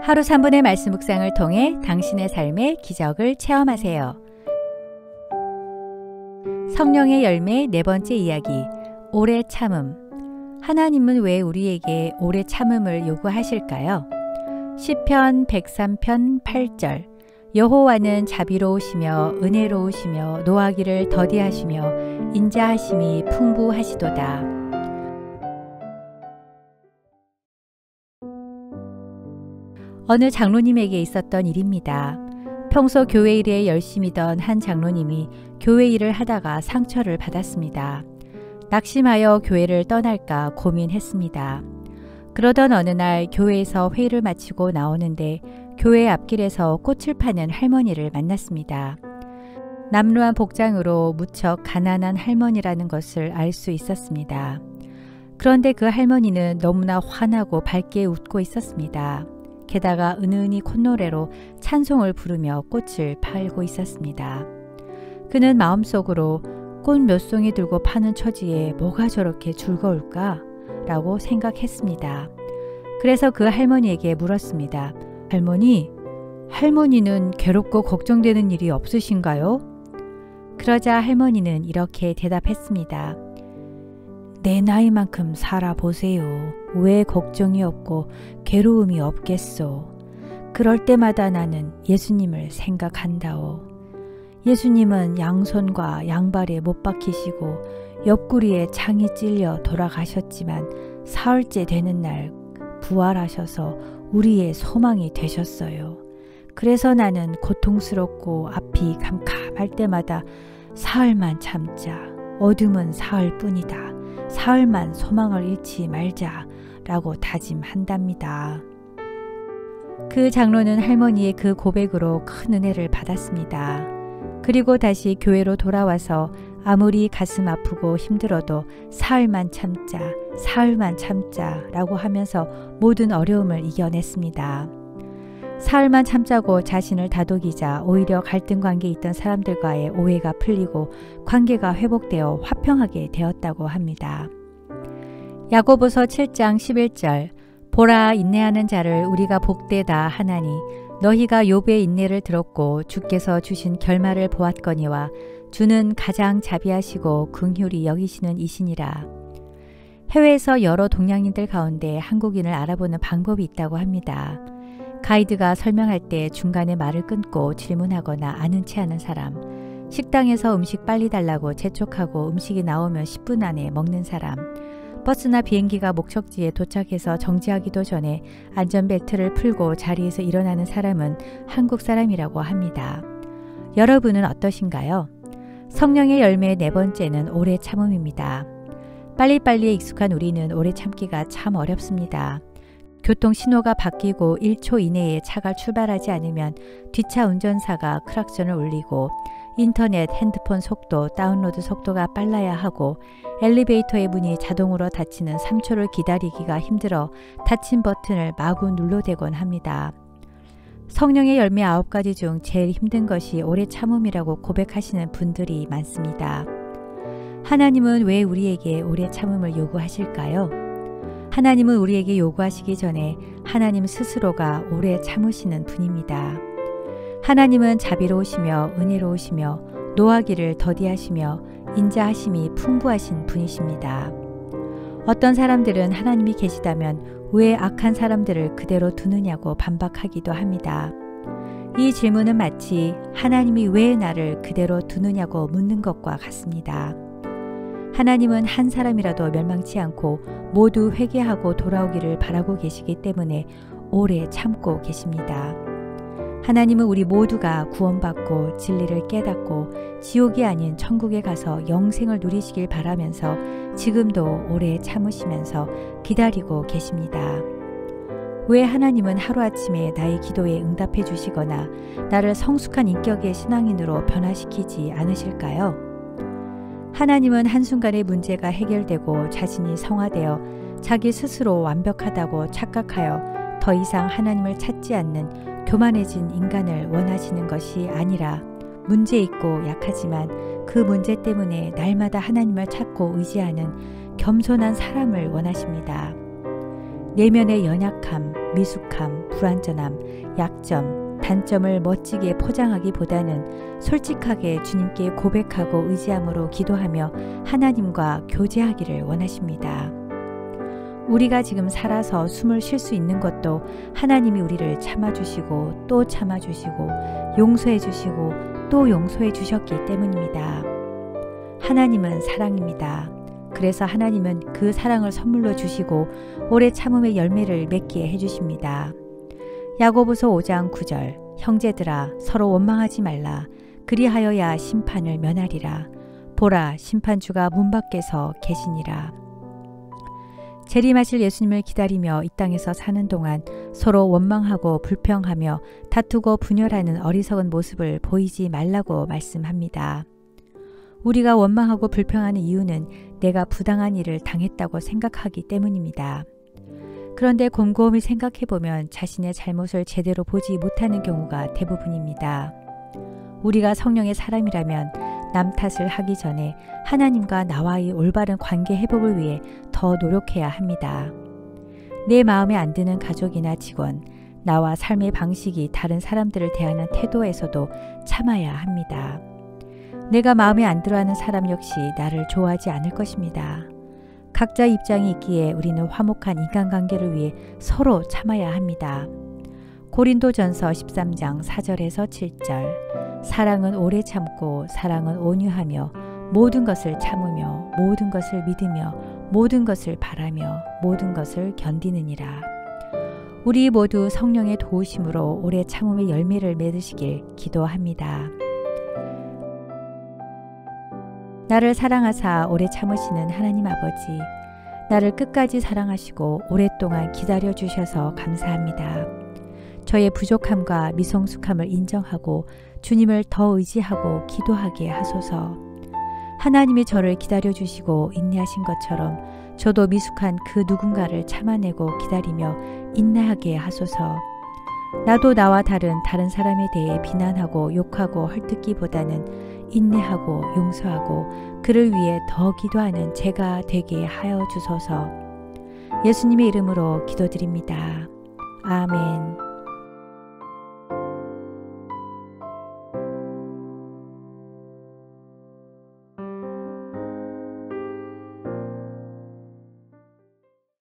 하루 3분의 말씀 묵상을 통해 당신의 삶의 기적을 체험하세요. 성령의 열매 네 번째 이야기, 오래 참음. 하나님은 왜 우리에게 오래 참음을 요구하실까요? 시편 103편 8절. 여호와는 자비로우시며 은혜로우시며 노하기를 더디하시며 인자하심이 풍부하시도다. 어느 장로님에게 있었던 일입니다. 평소 교회 일에 열심이던 한 장로님이 교회 일을 하다가 상처를 받았습니다. 낙심하여 교회를 떠날까 고민했습니다. 그러던 어느 날 교회에서 회의를 마치고 나오는데 교회 앞길에서 꽃을 파는 할머니를 만났습니다. 남루한 복장으로 무척 가난한 할머니라는 것을 알 수 있었습니다. 그런데 그 할머니는 너무나 환하고 밝게 웃고 있었습니다. 게다가 은은히 콧노래로 찬송을 부르며 꽃을 팔고 있었습니다. 그는 마음속으로 꽃 몇 송이 들고 파는 처지에 뭐가 저렇게 즐거울까? 라고 생각했습니다. 그래서 그 할머니에게 물었습니다. 할머니는 괴롭고 걱정되는 일이 없으신가요? 그러자 할머니는 이렇게 대답했습니다. 내 나이만큼 살아보세요. 왜 걱정이 없고 괴로움이 없겠소. 그럴 때마다 나는 예수님을 생각한다오. 예수님은 양손과 양발에 못 박히시고 옆구리에 창이 찔려 돌아가셨지만 사흘째 되는 날 부활하셔서 우리의 소망이 되셨어요. 그래서 나는 고통스럽고 앞이 캄캄할 때마다 사흘만 참자. 어둠은 사흘뿐이다. 사흘만 소망을 잃지 말자 라고 다짐한답니다. 그 장로는 할머니의 그 고백으로 큰 은혜를 받았습니다. 그리고 다시 교회로 돌아와서 아무리 가슴 아프고 힘들어도 사흘만 참자 라고 하면서 모든 어려움을 이겨냈습니다. 사흘만 참자고 자신을 다독이자 오히려 갈등 관계에 있던 사람들과의 오해가 풀리고 관계가 회복되어 화평하게 되었다고 합니다. 야고보서 7장 11절. 보라, 인내하는 자를 우리가 복되다 하나니 너희가 욥의 인내를 들었고 주께서 주신 결말을 보았거니와 주는 가장 자비하시고 긍휼히 여기시는 이시니라. 해외에서 여러 동양인들 가운데 한국인을 알아보는 방법이 있다고 합니다. 가이드가 설명할 때 중간에 말을 끊고 질문하거나 아는 체 하는 사람, 식당에서 음식 빨리 달라고 재촉하고 음식이 나오면 10분 안에 먹는 사람, 버스나 비행기가 목적지에 도착해서 정지하기도 전에 안전벨트를 풀고 자리에서 일어나는 사람은 한국 사람이라고 합니다. 여러분은 어떠신가요? 성령의 열매 네 번째는 오래 참음입니다. 빨리빨리에 익숙한 우리는 오래 참기가 참 어렵습니다. 교통 신호가 바뀌고 1초 이내에 차가 출발하지 않으면 뒷차 운전사가 크락션을 울리고 인터넷, 핸드폰 속도, 다운로드 속도가 빨라야 하고 엘리베이터의 문이 자동으로 닫히는 3초를 기다리기가 힘들어 닫힌 버튼을 마구 눌러대곤 합니다. 성령의 열매 9가지 중 제일 힘든 것이 오래 참음이라고 고백하시는 분들이 많습니다. 하나님은 왜 우리에게 오래 참음을 요구하실까요? 하나님은 우리에게 요구하시기 전에 하나님 스스로가 오래 참으시는 분입니다. 하나님은 자비로우시며 은혜로우시며 노하기를 더디하시며 인자하심이 풍부하신 분이십니다. 어떤 사람들은 하나님이 계시다면 왜 악한 사람들을 그대로 두느냐고 반박하기도 합니다. 이 질문은 마치 하나님이 왜 나를 그대로 두느냐고 묻는 것과 같습니다. 하나님은 한 사람이라도 멸망치 않고 모두 회개하고 돌아오기를 바라고 계시기 때문에 오래 참고 계십니다. 하나님은 우리 모두가 구원받고 진리를 깨닫고 지옥이 아닌 천국에 가서 영생을 누리시길 바라면서 지금도 오래 참으시면서 기다리고 계십니다. 왜 하나님은 하루아침에 나의 기도에 응답해 주시거나 나를 성숙한 인격의 신앙인으로 변화시키지 않으실까요? 하나님은 한순간에 문제가 해결되고 자신이 성화되어 자기 스스로 완벽하다고 착각하여 더 이상 하나님을 찾지 않는 교만해진 인간을 원하시는 것이 아니라 문제 있고 약하지만 그 문제 때문에 날마다 하나님을 찾고 의지하는 겸손한 사람을 원하십니다. 내면의 연약함, 미숙함, 불완전함, 약점, 단점을 멋지게 포장하기보다는 솔직하게 주님께 고백하고 의지함으로 기도하며 하나님과 교제하기를 원하십니다. 우리가 지금 살아서 숨을 쉴 수 있는 것도 하나님이 우리를 참아주시고 또 참아주시고 용서해주시고 또 용서해주셨기 때문입니다. 하나님은 사랑입니다. 그래서 하나님은 그 사랑을 선물로 주시고 오래 참음의 열매를 맺게 해주십니다. 야고보서 5장 9절 형제들아 서로 원망하지 말라. 그리하여야 심판을 면하리라. 보라 심판주가 문 밖에서 계시니라. 재림하실 예수님을 기다리며 이 땅에서 사는 동안 서로 원망하고 불평하며 다투고 분열하는 어리석은 모습을 보이지 말라고 말씀합니다. 우리가 원망하고 불평하는 이유는 내가 부당한 일을 당했다고 생각하기 때문입니다. 그런데 곰곰이 생각해보면 자신의 잘못을 제대로 보지 못하는 경우가 대부분입니다. 우리가 성령의 사람이라면 남 탓을 하기 전에 하나님과 나와의 올바른 관계 회복을 위해 더 노력해야 합니다. 내 마음에 안 드는 가족이나 직원, 나와 삶의 방식이 다른 사람들을 대하는 태도에서도 참아야 합니다. 내가 마음에 안 들어하는 사람 역시 나를 좋아하지 않을 것입니다. 각자 입장이 있기에 우리는 화목한 인간관계를 위해 서로 참아야 합니다. 고린도전서 13장 4절에서 7절 사랑은 오래 참고 사랑은 온유하며 모든 것을 참으며 모든 것을 믿으며 모든 것을 바라며 모든 것을 견디느니라. 우리 모두 성령의 도우심으로 오래 참음의 열매를 맺으시길 기도합니다. 나를 사랑하사 오래 참으시는 하나님 아버지, 나를 끝까지 사랑하시고 오랫동안 기다려주셔서 감사합니다. 저의 부족함과 미성숙함을 인정하고 주님을 더 의지하고 기도하게 하소서. 하나님이 저를 기다려주시고 인내하신 것처럼 저도 미숙한 그 누군가를 참아내고 기다리며 인내하게 하소서. 나도 나와 다른 사람에 대해 비난하고 욕하고 헐뜯기보다는 인내하고 용서하고 그를 위해 더 기도하는 제가 되게 하여 주소서. 예수님의 이름으로 기도드립니다. 아멘.